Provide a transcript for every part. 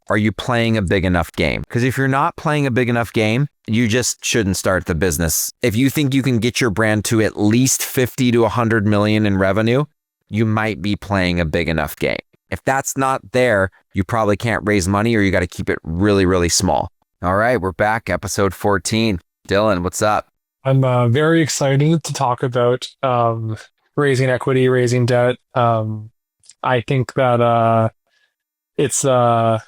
are you playing a big enough game? Because if you're not playing a big enough game, you just shouldn't start the business. If you think you can get your brand to at least 50 to 100 million in revenue, you might be playing a big enough game. If that's not there, you probably can't raise money, or you got to keep it really, really small. All right, we're back. Episode 14. Dylan, what's up? I'm very excited to talk about raising equity, raising debt. I think that it's a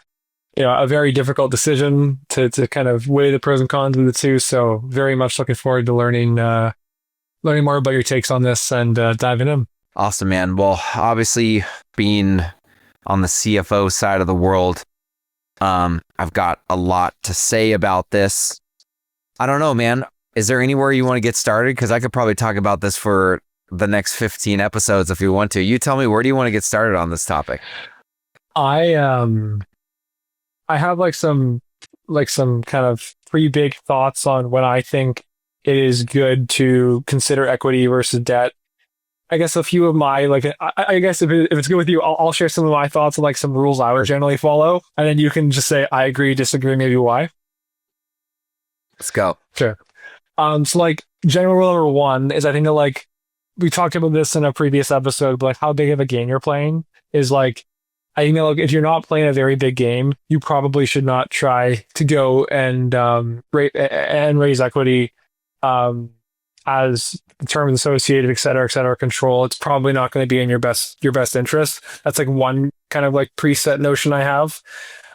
very difficult decision to kind of weigh the pros and cons of the two. So very much looking forward to learning more about your takes on this and diving in. Awesome, man. Well, obviously being on the CFO side of the world, I've got a lot to say about this. I don't know, man. Is there anywhere you want to get started? Because I could probably talk about this for the next 15 episodes if you want to. You tell me, where do you want to get started on this topic? I have some kind of pretty big thoughts on when I think it is good to consider equity versus debt. I guess a few of my, I guess if it's good with you, I'll share some of my thoughts on some rules I would generally follow, and then you can just say I agree, disagree, maybe why. Let's go. Sure. So general rule number one is, I think that we talked about this in a previous episode, but how big of a game you're playing is I think that if you're not playing a very big game, you probably should not try to go and raise equity as terms associated, et cetera, control. It's probably not going to be in your best interest. That's one kind of preset notion I have.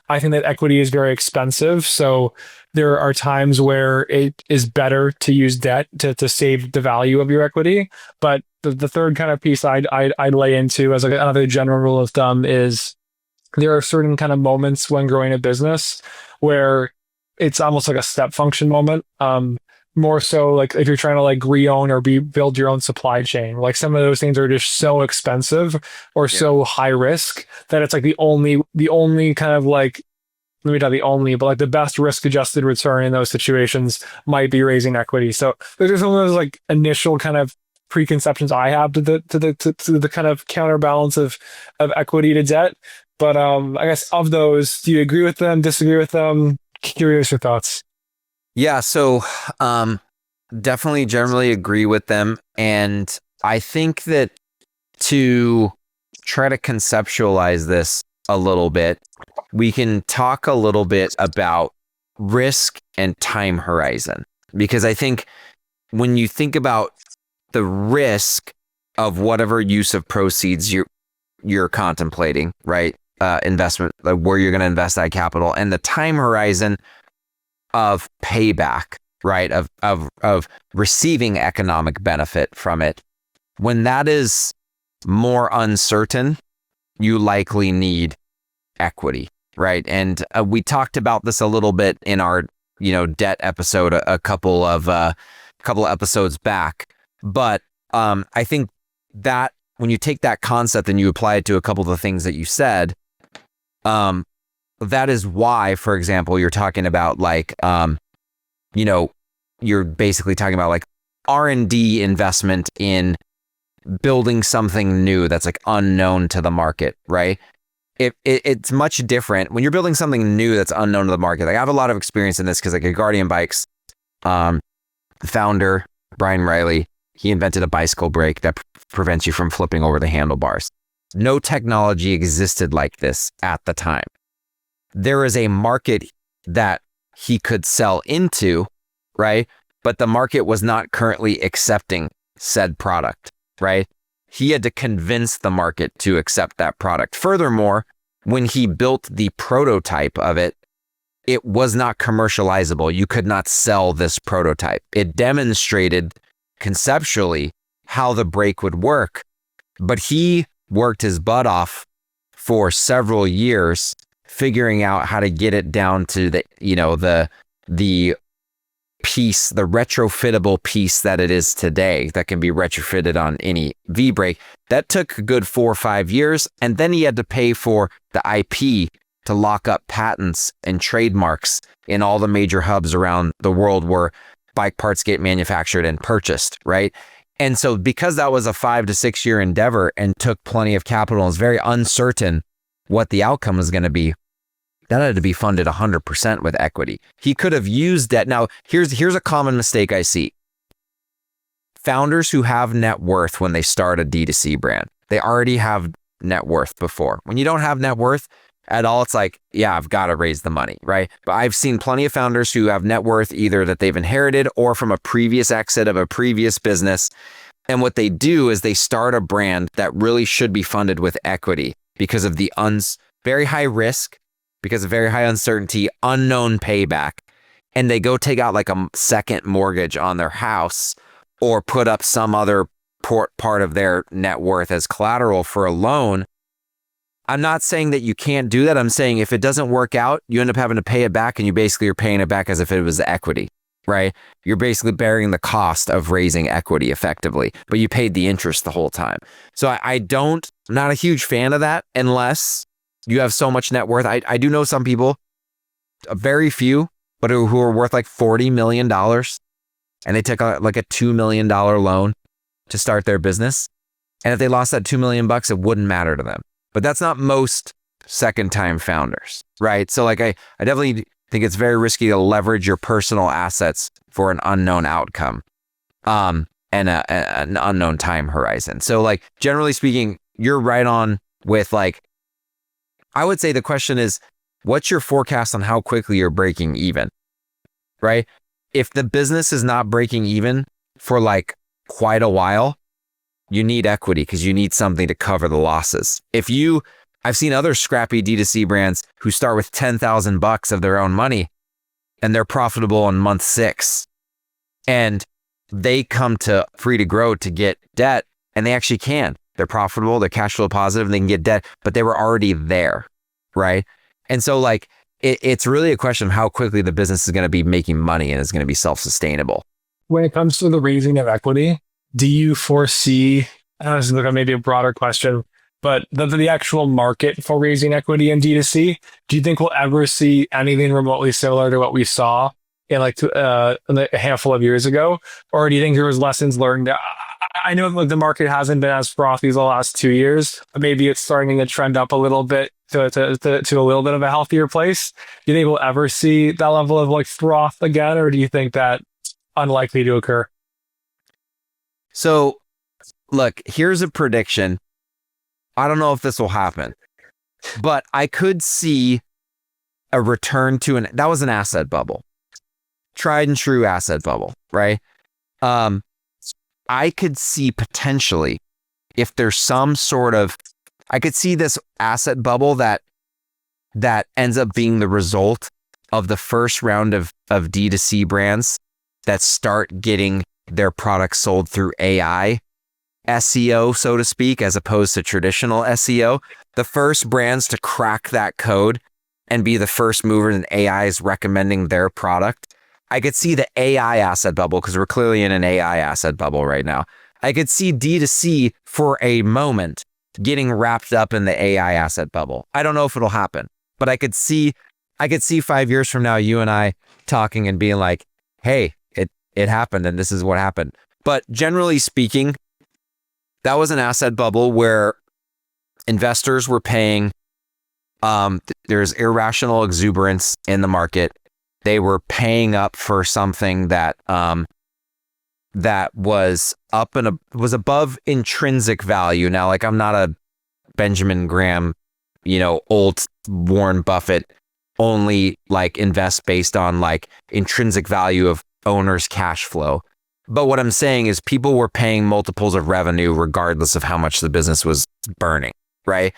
I think that equity is very expensive. So there are times where it is better to use debt to save the value of your equity. But the third kind of piece I'd lay into as another general rule of thumb is there are certain kind of moments when growing a business where it's almost like a step function moment. More so if you're trying to re-own or build your own supply chain, some of those things are just so expensive or so high risk that it's the only kind of maybe not the only, but the best risk adjusted return in those situations might be raising equity. So there's some of those initial kind of preconceptions I have to the kind of counterbalance of equity to debt. But I guess of those, do you agree with them, disagree with them? Curious your thoughts. Yeah, so definitely generally agree with them. And I think that to try to conceptualize this a little bit, we can talk a little bit about risk and time horizon. Because I think when you think about the risk of whatever use of proceeds you're contemplating, right? Investment, where you're going to invest that capital, and the time horizon of payback, right? Of receiving economic benefit from it. When that is more uncertain, you likely need equity, right? And we talked about this a little bit in our, debt episode a couple of episodes back. But I think that when you take that concept and you apply it to a couple of the things that you said, that is why, for example, you're talking about you're basically talking about R&D investment in building something new that's unknown to the market, right? It's much different when you're building something new that's unknown to the market. I have a lot of experience in this because Guardian Bikes, the founder, Brian Riley, he invented a bicycle brake that prevents you from flipping over the handlebars. No technology existed like this at the time. There is a market that he could sell into, right? But the market was not currently accepting said product, right? He had to convince the market to accept that product. Furthermore, when he built the prototype of it, it was not commercializable. You could not sell this prototype. It demonstrated conceptually how the brake would work, but he worked his butt off for several years figuring out how to get it down to the piece, the retrofittable piece that it is today that can be retrofitted on any V-brake. That took a good 4 or 5 years. And then he had to pay for the IP to lock up patents and trademarks in all the major hubs around the world where bike parts get manufactured and purchased, right? And so because that was a 5 to 6 year endeavor and took plenty of capital and was very uncertain what the outcome was going to be, that had to be funded 100% with equity. He could have used debt. Now, here's a common mistake I see. Founders who have net worth when they start a D2C brand, they already have net worth before. When you don't have net worth at all, it's like, yeah, I've got to raise the money, right? But I've seen plenty of founders who have net worth either that they've inherited or from a previous exit of a previous business. And what they do is they start a brand that really should be funded with equity because of the very high risk, because of very high uncertainty, unknown payback. And they go take out like a second mortgage on their house or put up some other part of their net worth as collateral for a loan. I'm not saying that you can't do that. I'm saying if it doesn't work out, you end up having to pay it back, and you basically are paying it back as if it was equity, right? You're basically bearing the cost of raising equity effectively, but you paid the interest the whole time. So I'm not a huge fan of that unless you have so much net worth. I do know some people, a very few, but who are worth like $40 million, and they took like a $2 million loan to start their business. And if they lost that $2 million, it wouldn't matter to them. But that's not most second-time founders, right? So like I definitely think it's very risky to leverage your personal assets for an unknown outcome and an unknown time horizon. So like generally speaking, you're right on with like, I would say the question is, what's your forecast on how quickly you're breaking even, right? If the business is not breaking even for like quite a while, you need equity because you need something to cover the losses. I've seen other scrappy D2C brands who start with $10,000 of their own money and they're profitable in month 6. And they come to Free to Grow to get debt, and they actually can. They're profitable, they're cash flow positive, and they can get debt, but they were already there, right? And so like, it's really a question of how quickly the business is going to be making money and is going to be self-sustainable. When it comes to the raising of equity, do you foresee, I don't know, this is maybe a broader question, but the actual market for raising equity in D2C, do you think we'll ever see anything remotely similar to what we saw in a handful of years ago? Or do you think there was lessons learned? I know the market hasn't been as frothy the last 2 years, but maybe it's starting to trend up a little bit to a little bit of a healthier place. Do you think we'll ever see that level of like froth again, or do you think that unlikely to occur? So look, here's a prediction. I don't know if this will happen, but I could see a return to that was an asset bubble, tried and true asset bubble, right? I could see potentially if there's some sort of, I could see this asset bubble that ends up being the result of the first round of D2C brands that start getting their products sold through AI SEO, so to speak, as opposed to traditional SEO. The first brands to crack that code and be the first mover in AI is recommending their product. I could see the AI asset bubble because we're clearly in an AI asset bubble right now. I could see D2C for a moment getting wrapped up in the AI asset bubble. I don't know if it'll happen, but I could see 5 years from now, you and I talking and being like, hey, it happened and this is what happened. But generally speaking, that was an asset bubble where investors were paying, there's irrational exuberance in the market. They were paying up for something that was up and was above intrinsic value. Now, like I'm not a Benjamin Graham, old Warren Buffett only like invest based on like intrinsic value of owners' cash flow. But what I'm saying is people were paying multiples of revenue regardless of how much the business was burning, right?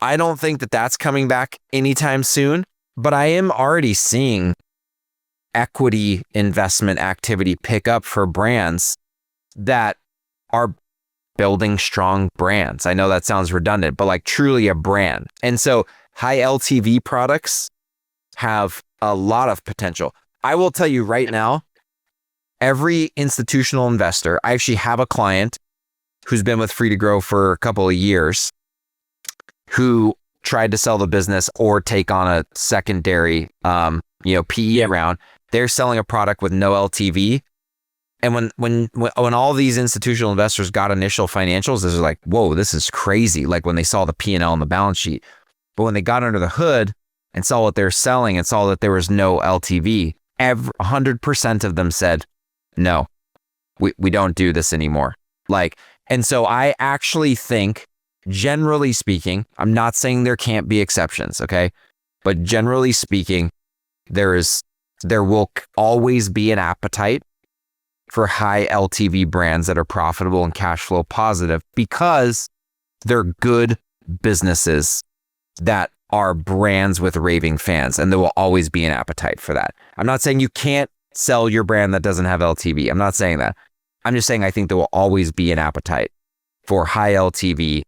I don't think that that's coming back anytime soon, but I am already seeing equity investment activity pick up for brands that are building strong brands. I know that sounds redundant, but like truly a brand. And so high LTV products have a lot of potential. I will tell you right now, every institutional investor, I actually have a client who's been with Free to Grow for a couple of years who tried to sell the business or take on a secondary, PE round. They're selling a product with no LTV. And when all these institutional investors got initial financials, this is like, whoa, this is crazy. Like when they saw the P&L on the balance sheet. But when they got under the hood and saw what they're selling and saw that there was no LTV, 100% of them said, no, we don't do this anymore. And so I actually think, generally speaking, I'm not saying there can't be exceptions, okay? But generally speaking, there will always be an appetite for high LTV brands that are profitable and cash flow positive because they're good businesses that are brands with raving fans, and there will always be an appetite for that. I'm not saying you can't sell your brand that doesn't have LTV. I'm not saying that. I'm just saying I think there will always be an appetite for high LTV,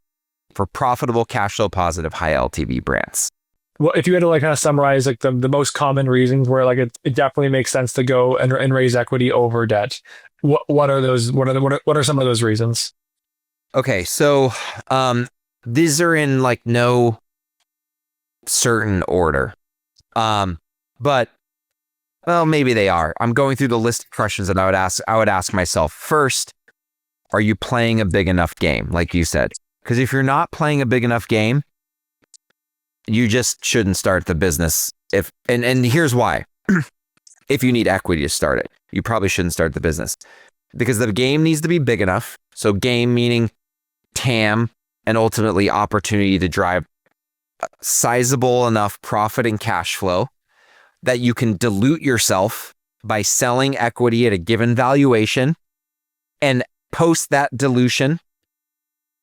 for profitable, cash flow positive, high LTV brands. Well, if you had to kind of summarize the most common reasons where it definitely makes sense to go and raise equity over debt, what are those? What are some of those reasons? Okay, so these are in no certain order, but well, maybe they are. I'm going through the list of questions that I would ask myself. First, are you playing a big enough game, like you said? Because if you're not playing a big enough game, you just shouldn't start the business. And here's why. If you need equity to start it, you probably shouldn't start the business because the game needs to be big enough. So game meaning TAM and ultimately opportunity to drive sizable enough profit and cash flow that you can dilute yourself by selling equity at a given valuation, and post that dilution,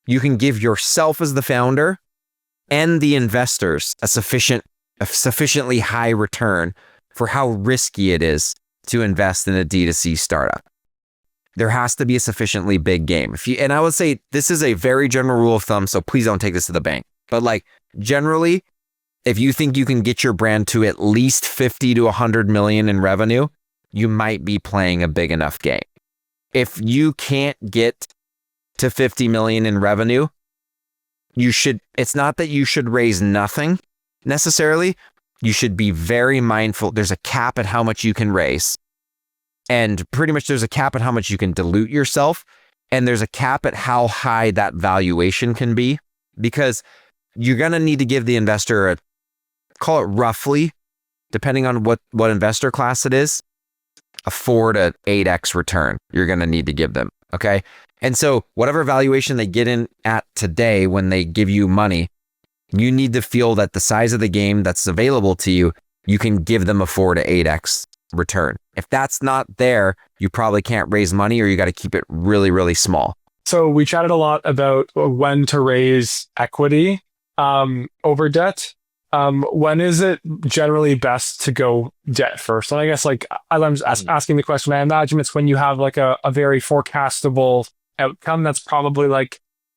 you can give yourself as the founder and the investors a sufficiently high return for how risky it is to invest in a D2C startup. There has to be a sufficiently big game. And I would say this is a very general rule of thumb, so please don't take this to the bank. But generally, if you think you can get your brand to at least 50 to 100 million in revenue, you might be playing a big enough game. If you can't get to 50 million in revenue, it's not that you should raise nothing necessarily. You should be very mindful. There's a cap at how much you can raise. And pretty much there's a cap at how much you can dilute yourself. And there's a cap at how high that valuation can be, because you're going to need to give the investor call it roughly, depending on what investor class it is, a 4 to 8x return you're going to need to give them. Okay. And so whatever valuation they get in at today, when they give you money, you need to feel that the size of the game that's available to you, you can give them a 4 to 8x return. If that's not there, you probably can't raise money, or you got to keep it really, really small. So we chatted a lot about when to raise equity over debt. When is it generally best to go debt first? And I guess I'm asking the question, I imagine it's when you have a very forecastable outcome. That's probably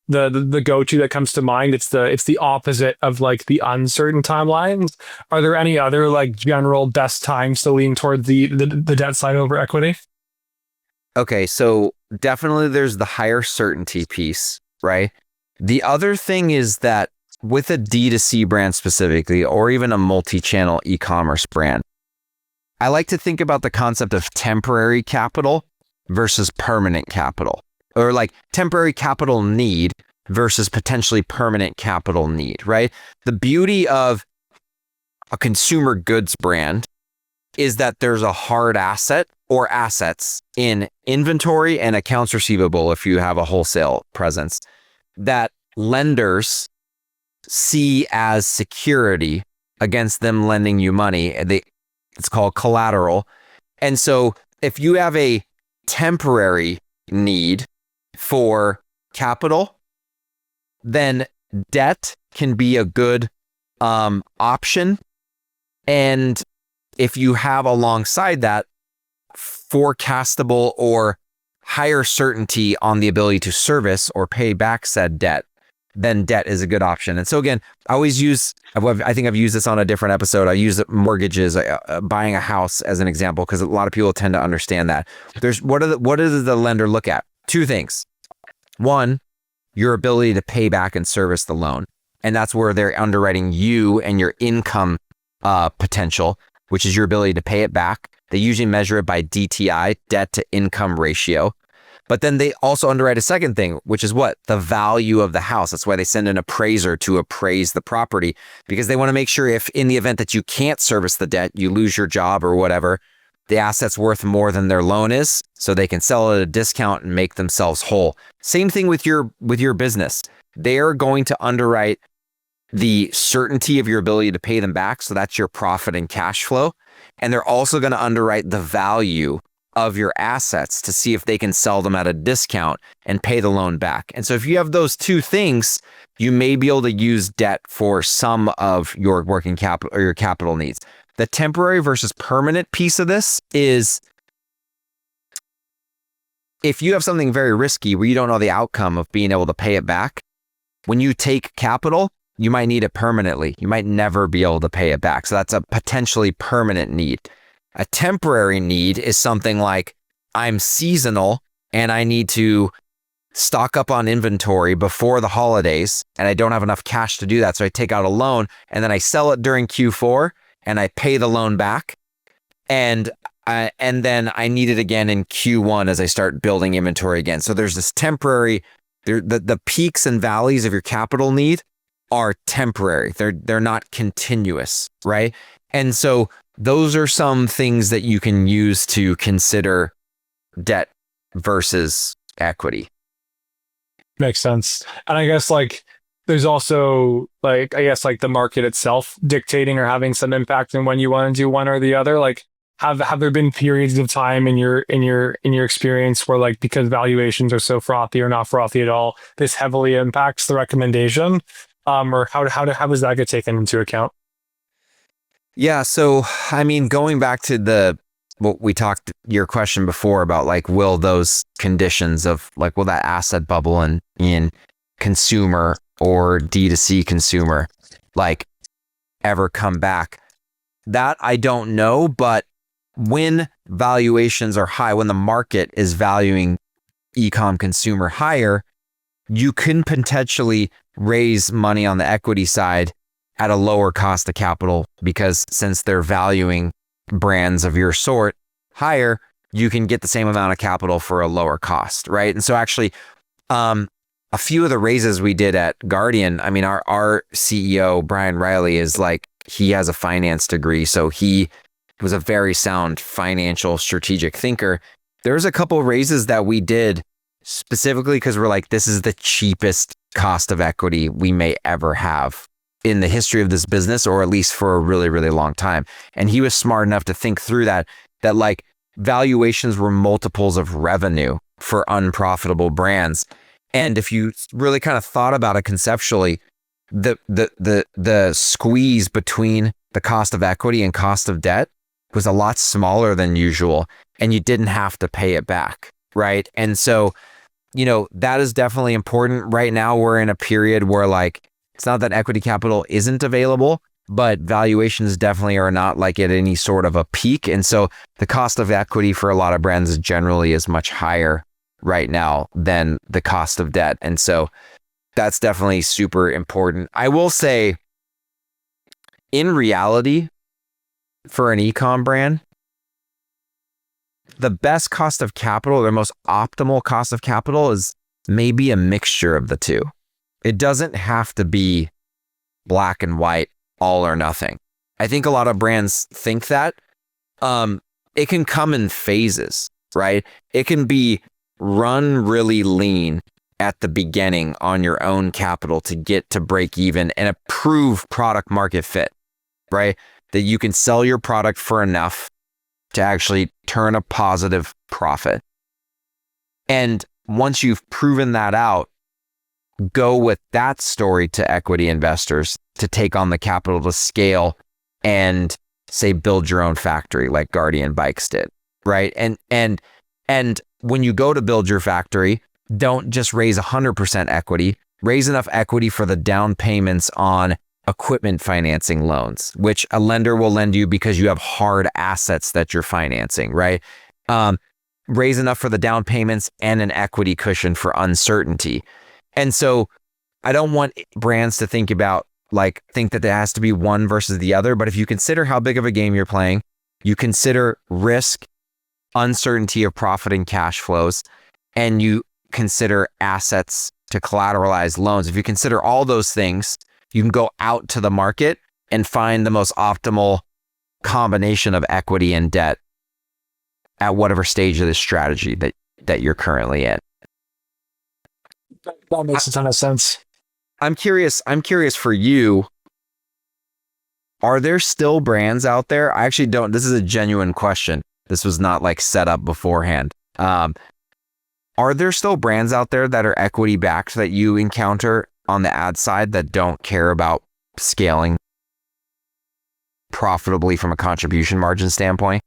the go-to that comes to mind. It's the opposite of the uncertain timelines. Are there any other general best times to lean toward the debt side over equity? Okay, so definitely there's the higher certainty piece, right? The other thing is that with a D2C brand specifically, or even a multi-channel e-commerce brand, I like to think about the concept of temporary capital versus permanent capital, or temporary capital need versus potentially permanent capital need, right? The beauty of a consumer goods brand is that there's a hard asset or assets in inventory and accounts receivable if you have a wholesale presence that lenders see as security against them lending you money. It's called collateral. And so if you have a temporary need for capital, then debt can be a good option. And if you have alongside that forecastable or higher certainty on the ability to service or pay back said debt, then debt is a good option. And so again, I think I've used this on a different episode. I use mortgages, buying a house as an example, because a lot of people tend to understand that. What does the lender look at? Two things. One, your ability to pay back and service the loan. And that's where they're underwriting you and your income potential, which is your ability to pay it back. They usually measure it by DTI, debt to income ratio. But then they also underwrite a second thing, which is what? The value of the house. That's why they send an appraiser to appraise the property, because they want to make sure if in the event that you can't service the debt, you lose your job or whatever, the asset's worth more than their loan is, so they can sell it at a discount and make themselves whole. Same thing with your business. They are going to underwrite the certainty of your ability to pay them back, so that's your profit and cash flow. And they're also going to underwrite the value of your assets to see if they can sell them at a discount and pay the loan back. And so if you have those two things, you may be able to use debt for some of your working capital or your capital needs. The temporary versus permanent piece of this is if you have something very risky where you don't know the outcome of being able to pay it back, when you take capital, you might need it permanently. You might never be able to pay it back. So that's a potentially permanent need. A temporary need is something like I'm seasonal and I need to stock up on inventory before the holidays and I don't have enough cash to do that. So I take out a loan and then I sell it during Q4 and I pay the loan back. And then I need it again in Q1 as I start building inventory again. So there's this temporary, the peaks and valleys of your capital need are temporary. They're not continuous, right? And so those are some things that you can use to consider debt versus equity. Makes sense. And I guess like there's also like, I guess like the market itself dictating or having some impact on when you want to do one or the other. Like have there been periods of time in your experience where like because valuations are so frothy or not frothy at all, this heavily impacts the recommendation? Or how does that get taken into account? Yeah. So, I mean, going back to what we talked, your question before about like, will those conditions of like, will that asset bubble in consumer or D2C consumer like ever come back? That I don't know, but when valuations are high, when the market is valuing ecom consumer higher, you can potentially raise money on the equity side at a lower cost of capital, because since they're valuing brands of your sort higher, you can get the same amount of capital for a lower cost, right? And so actually, a few of the raises we did at Guardian, I mean, our CEO, Brian Riley, is like, he has a finance degree, so he was a very sound financial strategic thinker. There's a couple raises that we did specifically because we're like, this is the cheapest cost of equity we may ever have in the history of this business, or at least for a really, really long time. And he was smart enough to think through that like valuations were multiples of revenue for unprofitable brands. And if you really kind of thought about it conceptually, the squeeze between the cost of equity and cost of debt was a lot smaller than usual, and you didn't have to pay it back, right? And so, you know, that is definitely important. Right now, we're in a period where like, it's not that equity capital isn't available, but valuations definitely are not like at any sort of a peak. And so the cost of equity for a lot of brands generally is much higher right now than the cost of debt. And so that's definitely super important. I will say, in reality, for an ecom brand, the best cost of capital, the most optimal cost of capital is maybe a mixture of the two. It doesn't have to be black and white, all or nothing. I think a lot of brands think that. It can come in phases, right? It can be run really lean at the beginning on your own capital to get to break even and approve product market fit, right? That you can sell your product for enough to actually turn a positive profit. And once you've proven that out, go with that story to equity investors to take on the capital to scale and say build your own factory like Guardian Bikes did, right? And when you go to build your factory, don't just raise 100% equity, raise enough equity for the down payments on equipment financing loans, which a lender will lend you because you have hard assets that you're financing, right? Raise enough for the down payments and an equity cushion for uncertainty. And so I don't want brands to think that there has to be one versus the other, but if you consider how big of a game you're playing, you consider risk, uncertainty of profit and cash flows, and you consider assets to collateralize loans, if you consider all those things, you can go out to the market and find the most optimal combination of equity and debt at whatever stage of the strategy that you're currently in. That makes a ton of sense. I'm curious for you, are there still brands out there? I actually don't, this is a genuine question. This was not like set up beforehand. Are there still brands out there that are equity backed that you encounter on the ad side that don't care about scaling profitably from a contribution margin standpoint?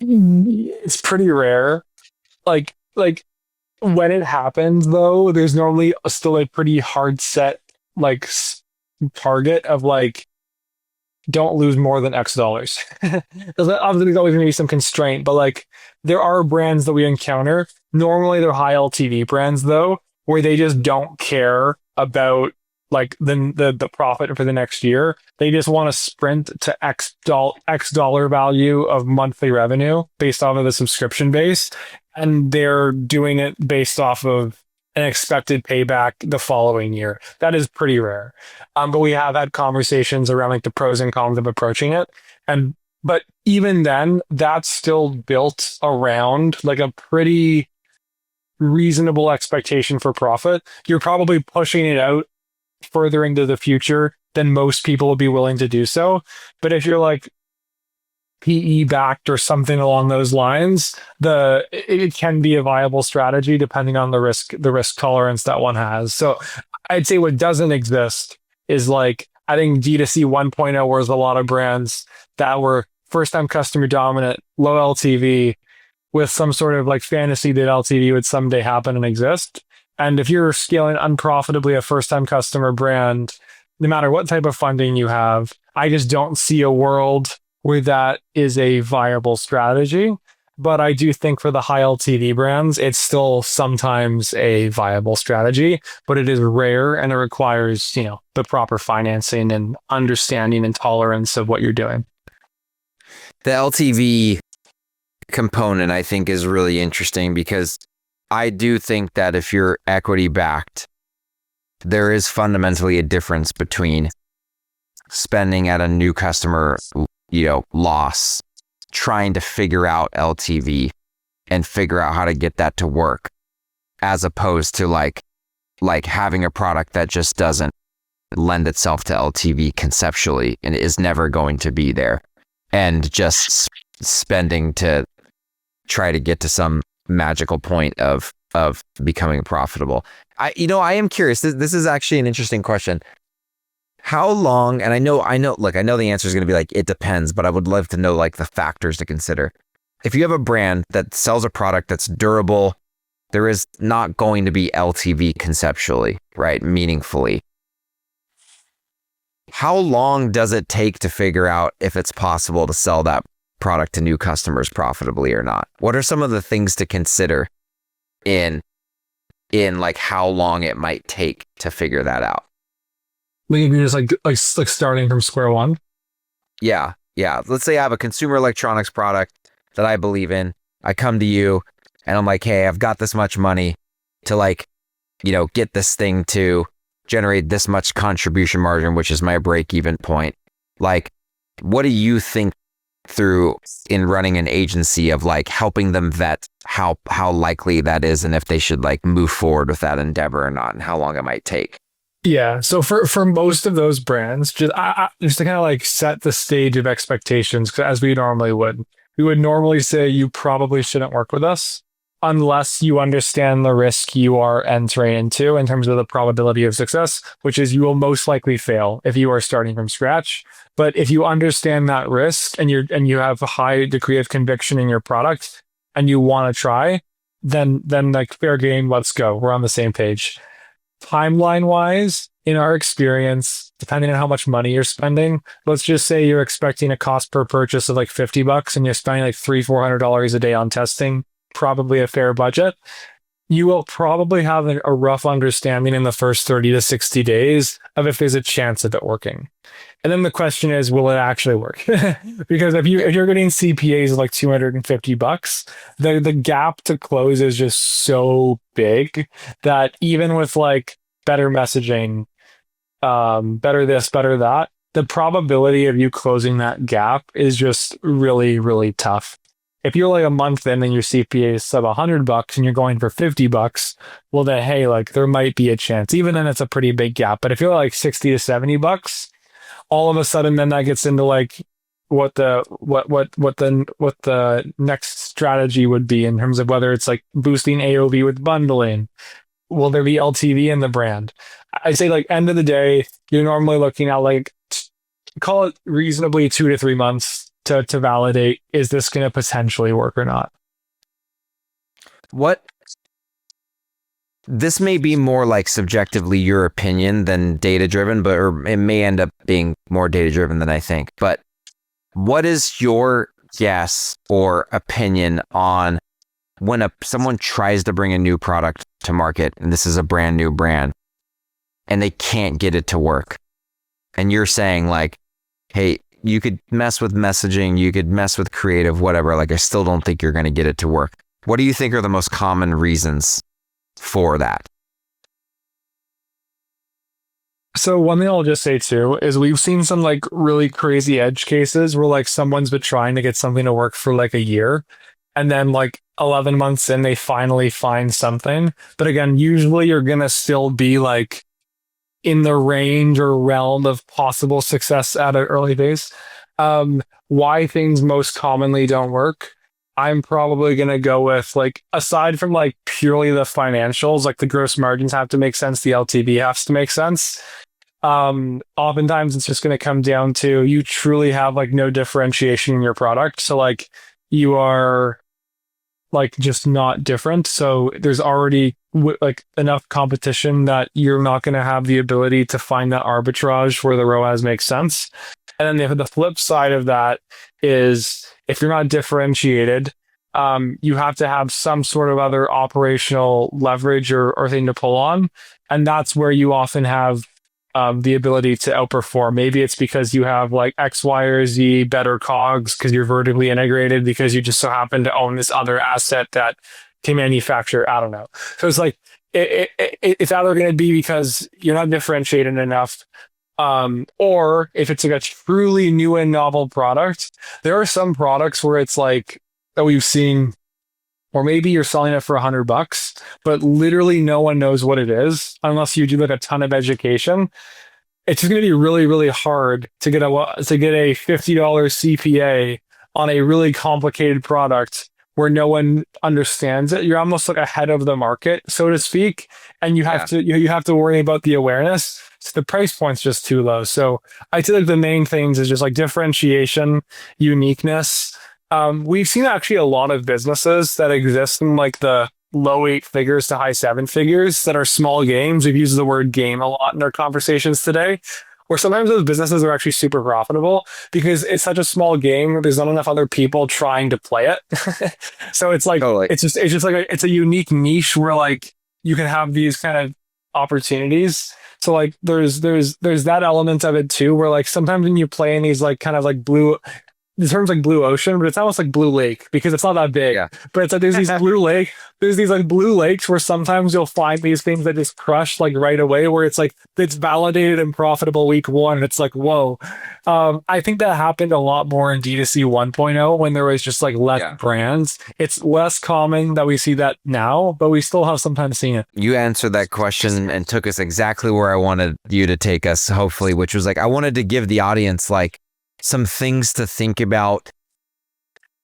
It's pretty rare. Like when it happens though, there's normally still a pretty hard set like target of like, don't lose more than X dollars. Obviously, there's always going to be some constraint, but like there are brands that we encounter. Normally, they're high LTV brands though, where they just don't care about like the profit for the next year. They just want to sprint to X dollar value of monthly revenue based off of the subscription base, and they're doing it based off of an expected payback the following year. That is pretty rare. But we have had conversations around like the pros and cons of approaching it. But even then, that's still built around like a pretty reasonable expectation for profit. You're probably pushing it out further into the future than most people would be willing to do so. But if you're like PE backed or something along those lines, it can be a viable strategy depending on the risk tolerance that one has. So I'd say what doesn't exist is like, I think D2C 1.0 was a lot of brands that were first time customer dominant, low LTV with some sort of like fantasy that LTV would someday happen and exist. And if you're scaling unprofitably a first time customer brand, no matter what type of funding you have, I just don't see a world where that is a viable strategy. But I do think for the high LTV brands, it's still sometimes a viable strategy, but it is rare and it requires, the proper financing and understanding and tolerance of what you're doing. The LTV component, I think, is really interesting because I do think that if you're equity backed, there is fundamentally a difference between spending at a new customer loss, trying to figure out LTV and figure out how to get that to work, as opposed to like having a product that just doesn't lend itself to LTV conceptually and is never going to be there, and just spending to try to get to some magical point of becoming profitable. I am curious. This is actually an interesting question. How long, and I know the answer is going to be like, it depends, but I would love to know like the factors to consider. If you have a brand that sells a product that's durable, there is not going to be LTV conceptually, right? Meaningfully. How long does it take to figure out if it's possible to sell that product to new customers profitably or not? What are some of the things to consider in like how long it might take to figure that out? Like if you're just like starting from square one. Yeah. Let's say I have a consumer electronics product that I believe in. I come to you and I'm like, hey, I've got this much money to get this thing to generate this much contribution margin, which is my break-even point. Like, what do you think through in running an agency of like helping them vet how likely that is and if they should like move forward with that endeavor or not, and how long it might take? Yeah. So for most of those brands, just to kind of like set the stage of expectations, as we normally would, we would normally say you probably shouldn't work with us unless you understand the risk you are entering into in terms of the probability of success, which is you will most likely fail if you are starting from scratch. But if you understand that risk and you have a high degree of conviction in your product and you want to try, then like fair game, let's go. We're on the same page. Timeline wise, in our experience, depending on how much money you're spending, let's just say you're expecting a cost per purchase of like $50 and you're spending like $300-$400 a day on testing, probably a fair budget. you will probably have a rough understanding in the first 30 to 60 days of if there's a chance of it working. And then the question is, will it actually work? Because if you're getting CPAs of like $250, the gap to close is just so big that even with like better messaging, better this, better that, the probability of you closing that gap is just really, really tough. If you're like a month in and your CPA is sub $100 and you're going for $50, well then, hey, like there might be a chance. Even then it's a pretty big gap. But if you're like 60 to $70, all of a sudden then that gets into like what the next strategy would be in terms of whether it's like boosting AOV with bundling. Will there be LTV in the brand? I say like end of the day, you're normally looking at like call it reasonably 2 to 3 months to validate, is this going to potentially work or not? This may be more like subjectively your opinion than data driven, but or it may end up being more data driven than I think. But what is your guess or opinion on when someone tries to bring a new product to market, and this is a brand new brand, and they can't get it to work? And you're saying like, hey, you could mess with messaging, you could mess with creative, whatever. Like, I still don't think you're going to get it to work. What do you think are the most common reasons for that? So one thing I'll just say too is we've seen some like really crazy edge cases where like someone's been trying to get something to work for like a year, and then like 11 months in, they finally find something. But again, usually you're going to still be like in the range or realm of possible success at an early phase. Why things most commonly don't work, I'm probably going to go with like, aside from like purely the financials, like the gross margins have to make sense, the LTV has to make sense. Oftentimes it's just going to come down to you truly have like no differentiation in your product. So like you are like just not different. So there's already like enough competition that you're not going to have the ability to find that arbitrage where the ROAS makes sense. And then the flip side of that is if you're not differentiated, you have to have some sort of other operational leverage or thing to pull on. And that's where you often have the ability to outperform. Maybe it's because you have like X, Y, or Z better COGS because you're vertically integrated, because you just so happen to own this other asset that can manufacture. I don't know. So it's like, it's either going to be because you're not differentiated enough, or if it's like a truly new and novel product. There are some products where it's like that we've seen, or maybe you're selling it for $100, but literally no one knows what it is unless you do like a ton of education. It's just going to be really, really hard to get a $50 CPA on a really complicated product where no one understands it. You're almost like ahead of the market, so to speak, and you have to worry about the awareness. So the price point's just too low. So I feel like the main things is just like differentiation, uniqueness. We've seen actually a lot of businesses that exist in like the low 8 figures to high 7 figures that are small games. We've used the word game a lot in our conversations today, where sometimes those businesses are actually super profitable because it's such a small game. There's not enough other people trying to play it. So it's like, totally. It's just like it's a unique niche where like you can have these kind of opportunities. So like there's that element of it too, where like sometimes when you play in these like kind of like the term's like blue ocean, but it's almost like blue lake because it's not that big. Yeah. But it's like there's these like blue lakes where sometimes you'll find these things that just crush like right away, where it's like it's validated and profitable week one. And it's like, whoa. I think that happened a lot more in D2C 1.0 when there was just like less brands. It's less common that we see that now, but we still have sometimes seen it. You answered that question and took us exactly where I wanted you to take us, hopefully, which was like, I wanted to give the audience like some things to think about,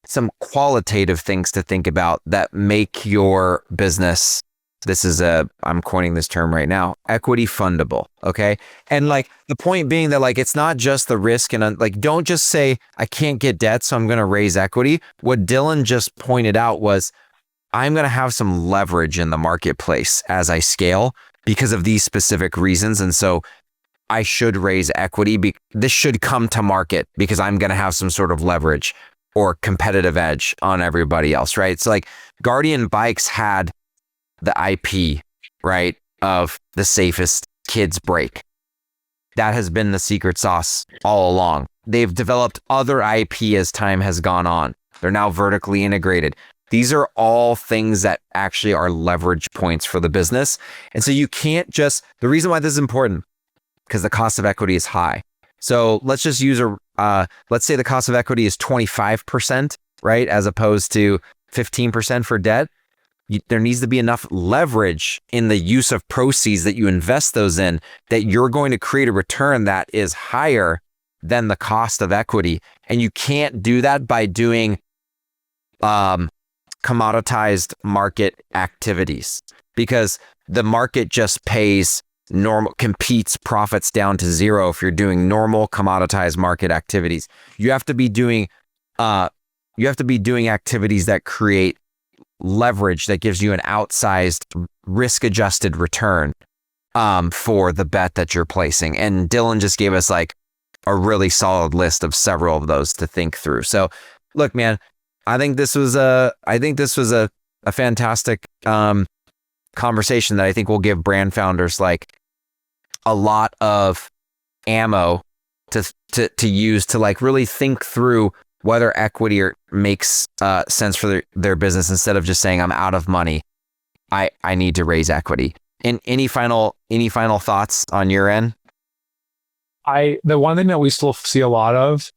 some qualitative things to think about that make your business, I'm coining this term right now, equity fundable. Okay. And like the point being that like, it's not just the risk and like, don't just say, I can't get debt, so I'm going to raise equity. What Dylan just pointed out was, I'm going to have some leverage in the marketplace as I scale because of these specific reasons. And so I should raise equity. This should come to market because I'm going to have some sort of leverage or competitive edge on everybody else, right? So like Guardian Bikes had the IP, right, of the safest kids break. That has been the secret sauce all along. They've developed other IP as time has gone on. They're now vertically integrated. These are all things that actually are leverage points for the business. And so you can't just, the reason why this is important, because the cost of equity is high. So let's just use let's say the cost of equity is 25%, right? As opposed to 15% for debt. There needs to be enough leverage in the use of proceeds that you invest those in that you're going to create a return that is higher than the cost of equity. And you can't do that by doing commoditized market activities, because the market just pays competes profits down to zero if you're doing normal commoditized market activities. You have to be doing activities that create leverage that gives you an outsized risk-adjusted return for the bet that you're placing. And Dylan just gave us like a really solid list of several of those to think through. So look, man, I think this was a fantastic conversation that I think will give brand founders like a lot of ammo to use to like really think through whether equity makes sense for their business, instead of just saying I'm out of money, I need to raise equity. And any final thoughts on your end? The one thing that we still see a lot of,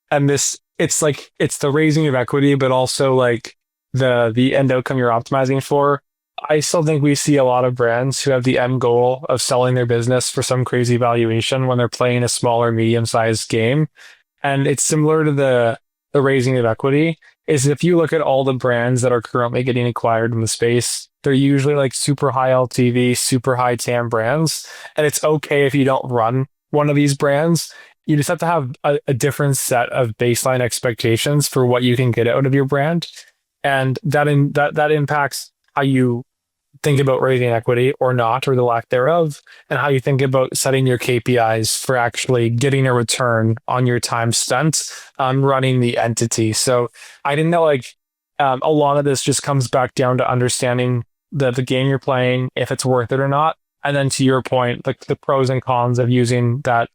and it's the raising of equity, but also like the end outcome you're optimizing for. I still think we see a lot of brands who have the end goal of selling their business for some crazy valuation when they're playing a small or medium-sized game. And it's similar to the raising of equity. Is if you look at all the brands that are currently getting acquired in the space, they're usually like super high LTV, super high TAM brands. And it's okay if you don't run one of these brands. You just have to have a different set of baseline expectations for what you can get out of your brand. And that impacts how you think about raising equity or not, or the lack thereof, and how you think about setting your KPIs for actually getting a return on your time spent on running the entity. So I think that like a lot of this just comes back down to understanding the game you're playing, if it's worth it or not. And then to your point, like the pros and cons of using that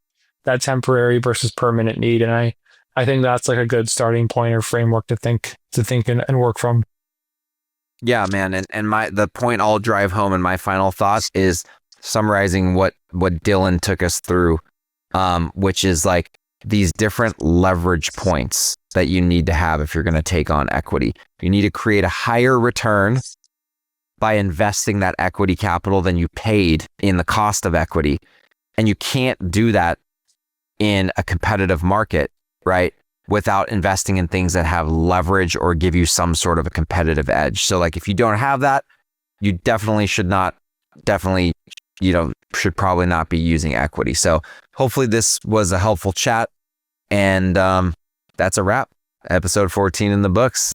temporary versus permanent need. And I think that's like a good starting point or framework to think and work from. Yeah, man. And the point I'll drive home in my final thoughts is summarizing what Dylan took us through, which is like these different leverage points that you need to have if you're going to take on equity. You need to create a higher return by investing that equity capital than you paid in the cost of equity. And you can't do that in a competitive market, right, without investing in things that have leverage or give you some sort of a competitive edge. So like if you don't have that, you definitely should probably not be using equity. So hopefully this was a helpful chat, and that's a wrap. Episode 14 in the books.